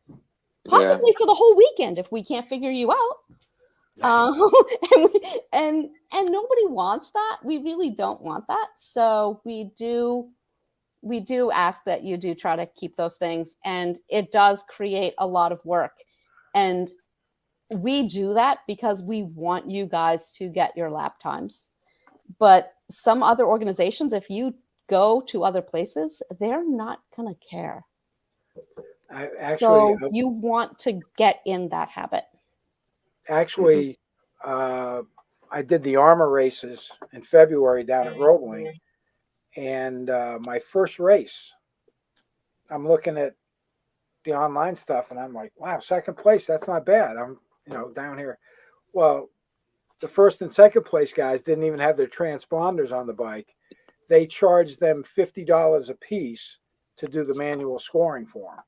Possibly for the whole weekend if we can't figure you out. And nobody wants that. We really don't want that. So we do ask that you do try to keep those things. And it does create a lot of work. And we do that because we want you guys to get your lap times. But some other organizations, if you go to other places, they're not going to care. So you want to get in that habit. Actually, I did the Armor races in February down at Roebling, and my first race, I'm looking at the online stuff, and I'm like, wow, second place, that's not bad. I'm, down here. Well, the first and second place guys didn't even have their transponders on the bike. They charged them $50 a piece to do the manual scoring for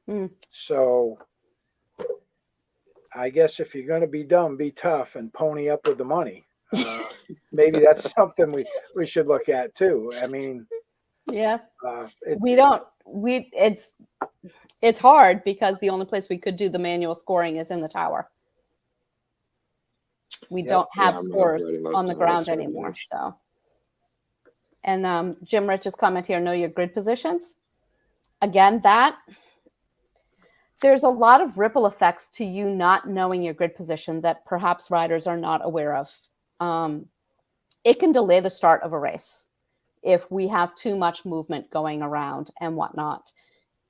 them. So I guess if you're going to be dumb, be tough and pony up with the money. Maybe that's something we should look at too. I mean, it's hard because the only place we could do the manual scoring is in the tower. We don't have scores on the ground anymore. So, and Jim Rich's comment here, know your grid positions. Again, there's a lot of ripple effects to you not knowing your grid position that perhaps riders are not aware of. It can delay the start of a race if we have too much movement going around and whatnot.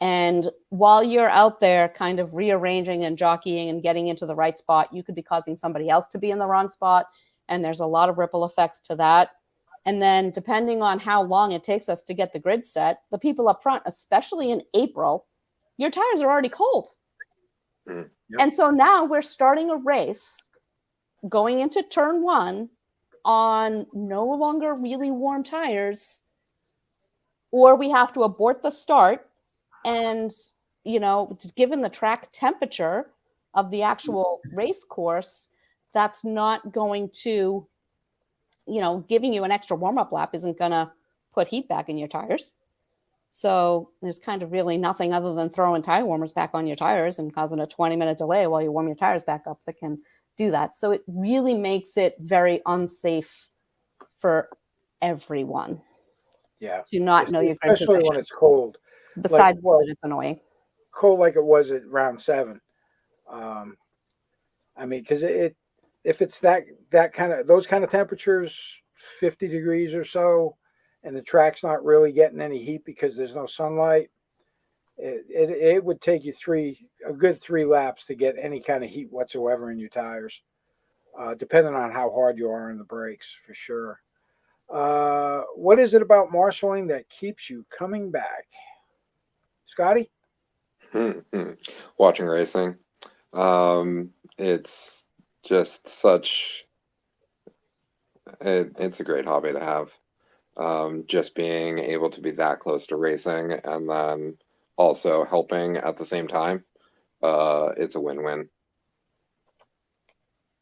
And while you're out there kind of rearranging and jockeying and getting into the right spot, you could be causing somebody else to be in the wrong spot. And there's a lot of ripple effects to that. And then depending on how long it takes us to get the grid set, the people up front, especially in April, your tires are already cold. Yep. And so now we're starting a race going into turn one on no longer really warm tires, or we have to abort the start. And, given the track temperature of the actual race course, that's not going to, giving you an extra warm-up lap isn't going to put heat back in your tires. So there's kind of really nothing other than throwing tire warmers back on your tires and causing a 20-minute delay while you warm your tires back up that can do that. So it really makes it very unsafe for everyone. Yeah. To not know your grid Especially position. when it's cold. Besides that, it's annoying. Cold like it was at round 7. I mean, because if it's that kind of those kind of temperatures, 50 degrees or so, and the track's not really getting any heat because there's no sunlight, it would take you a good 3 laps to get any kind of heat whatsoever in your tires, depending on how hard you are on the brakes, for sure. What is it about marshaling that keeps you coming back, Scotty? Watching racing. It's just it's a great hobby to have. Just being able to be that close to racing and then also helping at the same time, it's a win-win.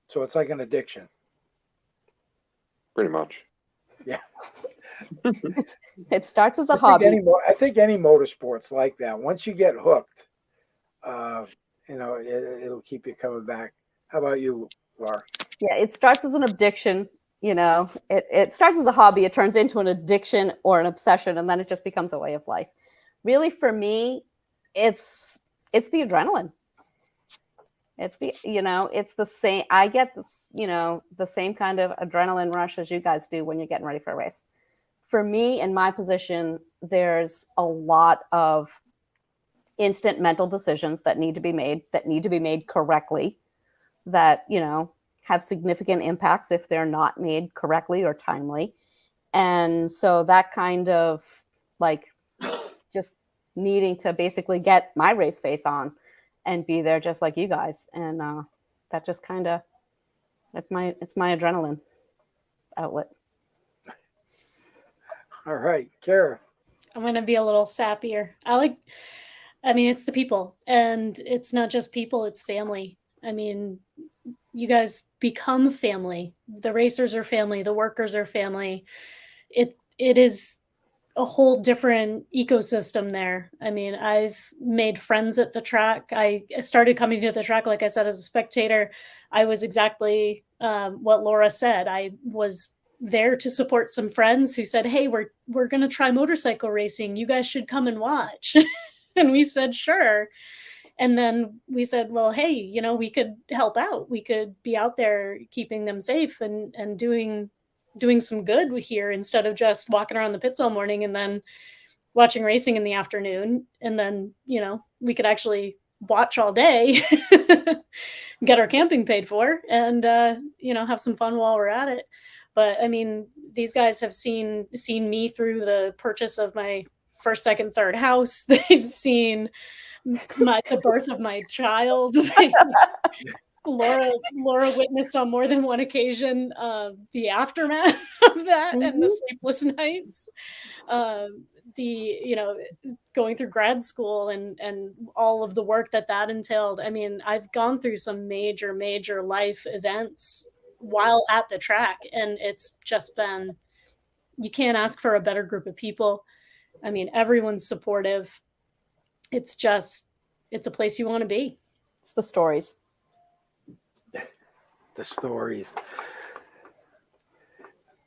So it's like an addiction. Pretty much. Yeah. It starts as a hobby. I think any motorsport's like that. Once you get hooked, it'll keep you coming back. How about you, Laura? Yeah, it starts as an addiction. It starts as a hobby. It turns into an addiction or an obsession, and then it just becomes a way of life. Really, for me, it's the adrenaline. It's the same. I get this, the same kind of adrenaline rush as you guys do when you're getting ready for a race. For me, in my position, there's a lot of instant mental decisions that need to be made correctly, that, have significant impacts if they're not made correctly or timely. And so that kind of like just needing to basically get my race face on and be there just like you guys. And that just kind of, it's my adrenaline outlet. All right, Kara. I'm going to be a little sappier. It's the people, and it's not just people, it's family. I mean, you guys become family. The racers are family. The workers are family. It is a whole different ecosystem there. I mean, I've made friends at the track. I started coming to the track, like I said, as a spectator. I was exactly what Laura said. I was there to support some friends who said, "Hey, we're going to try motorcycle racing. You guys should come and watch." And we said, "Sure." And then we said, well, hey, we could help out. We could be out there keeping them safe and doing some good here instead of just walking around the pits all morning and then watching racing in the afternoon. And then, we could actually watch all day, get our camping paid for, and, have some fun while we're at it. But I mean, these guys have seen me through the purchase of my first, second, third house. They've seen the birth of my child. Laura witnessed on more than one occasion the aftermath of that, and the sleepless nights, going through grad school and all of the work that entailed. I mean, I've gone through some major life events while at the track, and it's just been, you can't ask for a better group of people. I mean, everyone's supportive. It's a place you want to be. It's the stories. The stories.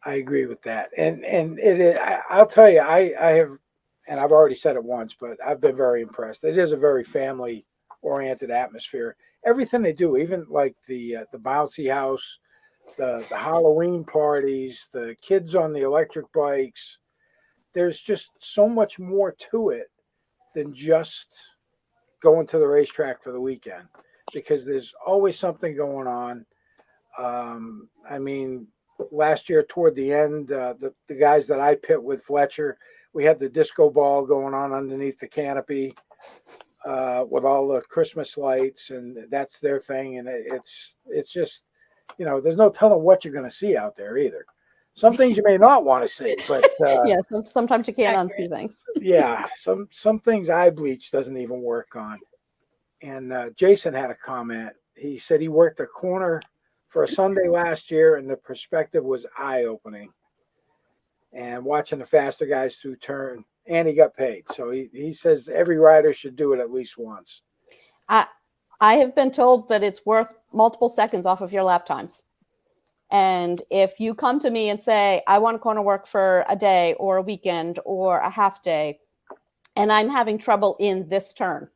I agree with that. And I'll tell you, I have, and I've already said it once, but I've been very impressed. It is a very family oriented atmosphere. Everything they do, even like the bouncy house, the Halloween parties, the kids on the electric bikes, there's just so much more to it than just going to the racetrack for the weekend, because there's always something going on. I mean, last year toward the end, the guys that I pit with, Fletcher, we had the disco ball going on underneath the canopy with all the Christmas lights, and that's their thing. And it's just, there's no telling what you're going to see out there either. Some things you may not want to see, but yeah, sometimes you can't unsee things. Yeah, some things eye bleach doesn't even work on. And Jason had a comment. He said he worked a corner for a Sunday last year, and the perspective was eye-opening. and watching the faster guys through turn, and he got paid. So he says every rider should do it at least once. I have been told that it's worth multiple seconds off of your lap times. And if you come to me and say, I want corner work for a day or a weekend or a half day, and I'm having trouble in this turn,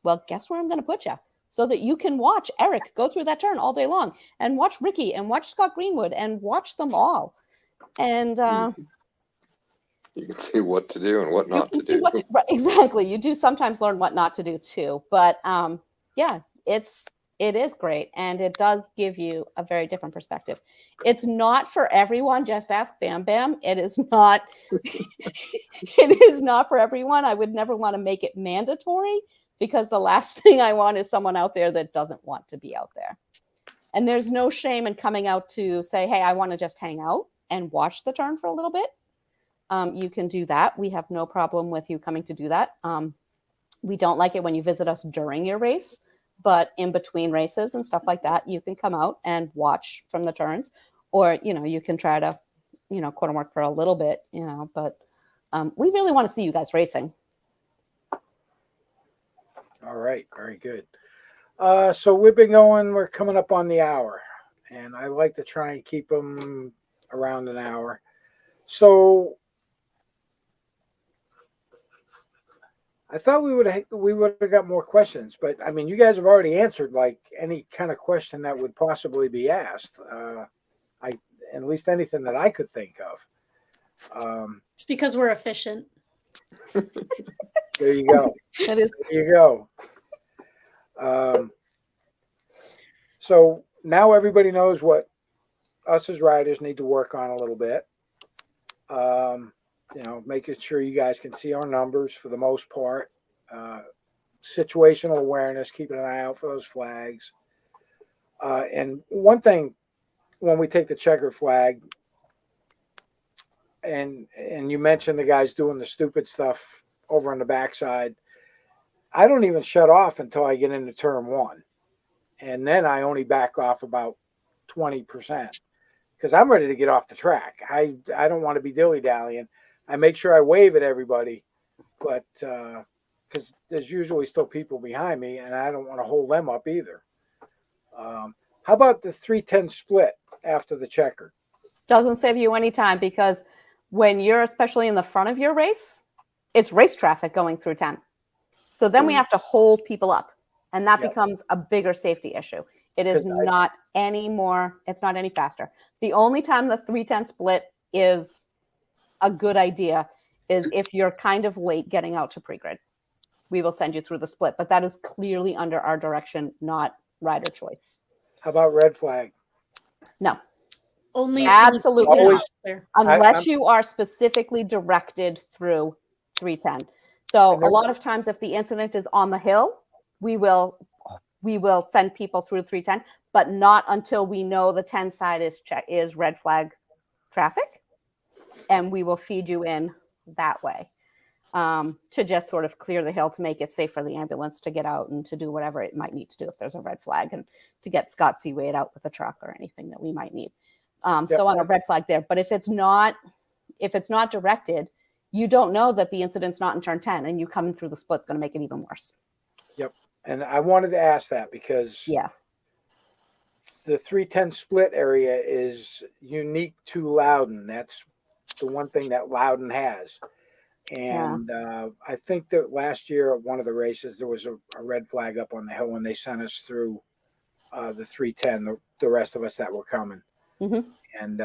well, guess where I'm going to put you? So that you can watch Eric go through that turn all day long, and watch Ricky and watch Scott Greenwood and watch them all. And you can see what to do and what not to do. Right, exactly. You do sometimes learn what not to do too. But yeah, it is great, and it does give you a very different perspective. It's not for everyone. Just ask Bam Bam. It is not. It is not for everyone. I would never want to make it mandatory, because the last thing I want is someone out there that doesn't want to be out there. And there's no shame in coming out to say, hey, I want to just hang out and watch the turn for a little bit. You can do that. We have no problem with you coming to do that. We don't like it when you visit us during your race, but in between races and stuff like that, you can come out and watch from the turns, or, you can try to, corner work for a little bit, but we really want to see you guys racing. All right, very good. So we're coming up on the hour, and I like to try and keep them around an hour. So I thought we would have got more questions, but I mean, you guys have already answered like any kind of question that would possibly be asked. At least anything that I could think of. It's because we're efficient. There you go. It is. There you go. So now everybody knows what us as riders need to work on a little bit. Making sure you guys can see our numbers for the most part. Situational awareness, keeping an eye out for those flags. And one thing, when we take the checker flag, and you mentioned the guys doing the stupid stuff over on the backside, I don't even shut off until I get into turn one. And then I only back off about 20%, because I'm ready to get off the track. I don't want to be dilly-dallying. I make sure I wave at everybody, but because there's usually still people behind me, and I don't want to hold them up either. How about the 310 split after the checker? Doesn't save you any time, because when you're especially in the front of your race, it's race traffic going through 10. So then we have to hold people up, and that becomes a bigger safety issue. It is not any more, it's not any faster. The only time the 310 split is a good idea is if you're kind of late getting out to pre-grid. We will send you through the split, but that is clearly under our direction, not rider choice. How about red flag? No. Only Absolutely Always, unless you are specifically directed through 310. So a lot of times, if the incident is on the hill, we will send people through 310, but not until we know the 10 side is red flag traffic, and we will feed you in that way to just sort of clear the hill to make it safe for the ambulance to get out and to do whatever it might need to do if there's a red flag, and to get Scott Seawade out with the truck or anything that we might need. So on a red flag there, but if it's not directed, you don't know that the incident's not in turn 10, and you coming through the split's going to make it even worse. Yep. And I wanted to ask that because the 310 split area is unique to Loudon. That's the one thing that Loudon has. And I think that last year at one of the races, there was a red flag up on the hill when they sent us through the 310, the rest of us that were coming. Mm-hmm. And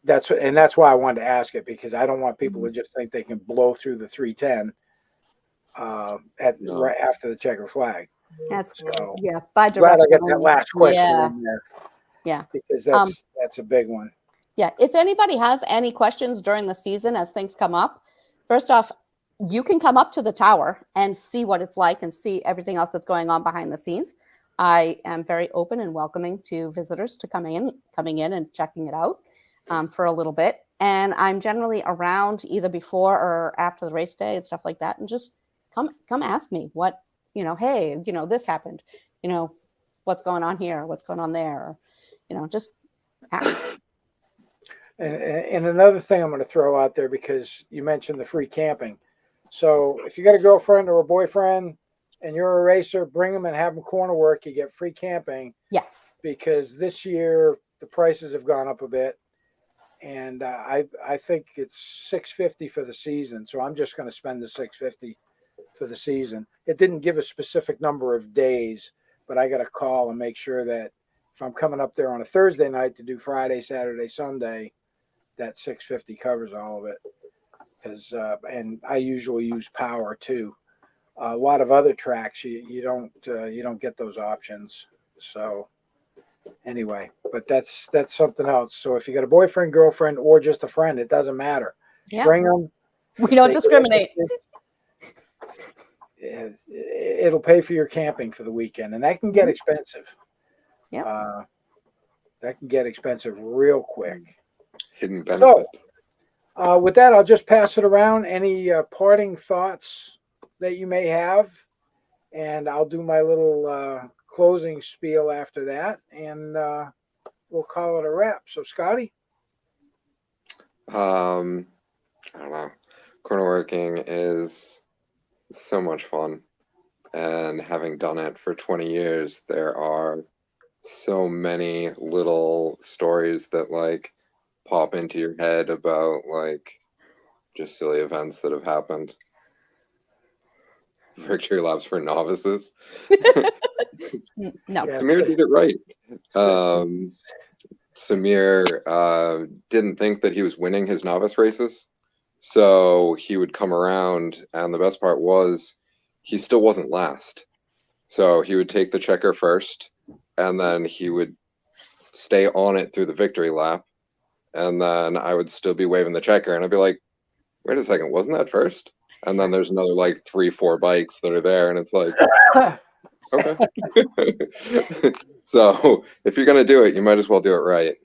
that's why I wanted to ask it, because I don't want people to just think they can blow through the 310 right after the checker flag. That's so, by direction. Glad I got that last question in there. Yeah, because that's a big one. Yeah, if anybody has any questions during the season as things come up, first off, you can come up to the tower and see what it's like and see everything else that's going on behind the scenes. I am very open and welcoming to visitors to coming in and checking it out for a little bit. And I'm generally around either before or after the race day and stuff like that. And just come ask me what, hey, this happened, what's going on here, what's going on there, or, just ask. And another thing I'm going to throw out there, because you mentioned the free camping. So if you got a girlfriend or a boyfriend and you're a racer, bring them and have them corner work. You get free camping, Yes. because this year the prices have gone up a bit, and I think it's $650 for the season. So I'm just going to spend the $650 for the season. It didn't give a specific number of days, but I got to call and make sure that if I'm coming up there on a Thursday night to do Friday, Saturday, Sunday, that $650 covers all of it. Because and I usually use power too. A lot of other tracks you don't get those options. So anyway, but that's something else. So if you got a boyfriend, girlfriend, or just a friend, it doesn't matter. Yeah. Bring them. We don't discriminate. It'll pay for your camping for the weekend, and that can get expensive. Yeah. That can get expensive real quick. Hidden benefits. So, with that, I'll just pass it around. Any parting thoughts that you may have, and I'll do my little closing spiel after that, and we'll call it a wrap. So, Scotty? I don't know. Corner working is so much fun, and having done it for 20 years, there are so many little stories that like pop into your head about like just silly events that have happened. Victory laps for novices. No. Yeah. Samir did it right. Samir didn't think that he was winning his novice races, so he would come around, and the best part was he still wasn't last. So he would take the checker first, and then he would stay on it through the victory lap, and then I would still be waving the checker, and I'd be like, wait a second, wasn't that first? And then there's another like 3-4 bikes that are there, and it's like, okay. So if you're gonna do it, you might as well do it right.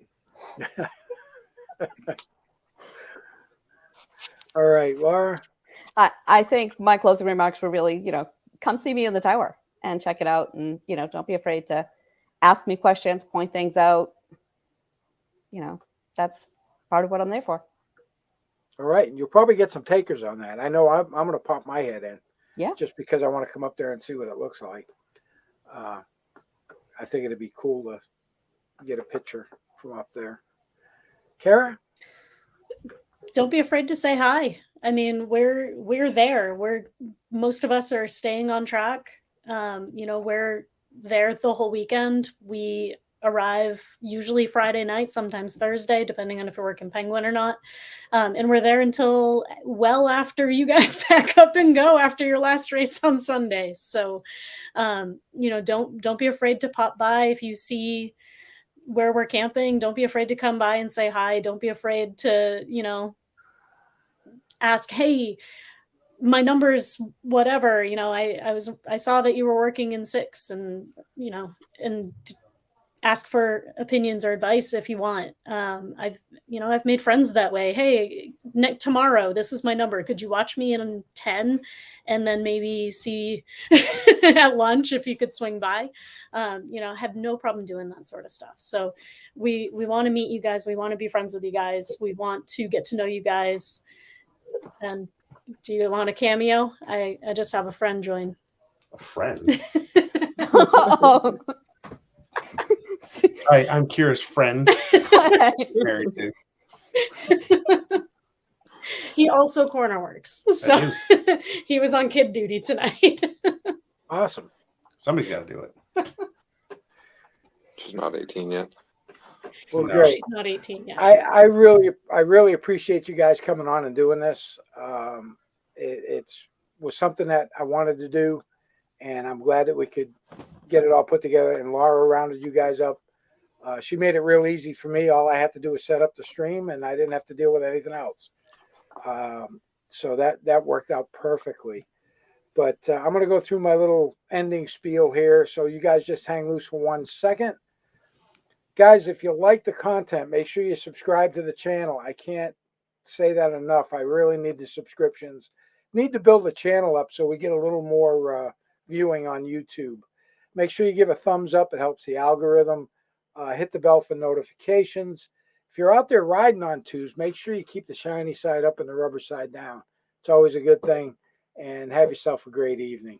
All right, Laura. I think my closing remarks were really, come see me in the tower and check it out, and don't be afraid to ask me questions, point things out. That's part of what I'm there for. All right, and you'll probably get some takers on that. I know I'm going to pop my head in. Yeah. Just because I want to come up there and see what it looks like. I think it'd be cool to get a picture from up there. Kara? Don't be afraid to say hi. I mean, we're there. Most of us are staying on track. We're there the whole weekend. We arrive usually Friday night, sometimes Thursday, depending on if we're working Penguin or not. And we're there until well after you guys pack up and go after your last race on Sunday. So, don't be afraid to pop by if you see where we're camping. Don't be afraid to come by and say hi. Don't be afraid to, ask, hey, my number's whatever, I saw that you were working in 6, and and ask for opinions or advice if you want. I've made friends that way. Hey, tomorrow, this is my number. Could you watch me in 10, and then maybe see at lunch if you could swing by? Have no problem doing that sort of stuff. So we want to meet you guys. We want to be friends with you guys. We want to get to know you guys. And do you want a cameo? I just have a friend join. A friend? Oh. Hi, I'm Kira's friend. Married to. He also corner works, so he was on kid duty tonight. Awesome. Somebody's got to do it. She's not 18 yet. Well, No. great. She's not 18 yet. I really appreciate you guys coming on and doing this. It was something that I wanted to do, and I'm glad that we could get it all put together. And Laura rounded you guys up. She made it real easy for me. All I had to do was set up the stream, and I didn't have to deal with anything else. So that worked out perfectly. But I'm going to go through my little ending spiel here. So you guys just hang loose for 1 second. Guys, if you like the content, make sure you subscribe to the channel. I can't say that enough. I really need the subscriptions. Need to build the channel up so we get a little more viewing on YouTube. Make sure you give a thumbs up. It helps the algorithm. Hit the bell for notifications. if you're out there riding on twos, make sure you keep the shiny side up and the rubber side down. It's always a good thing. And have yourself a great evening.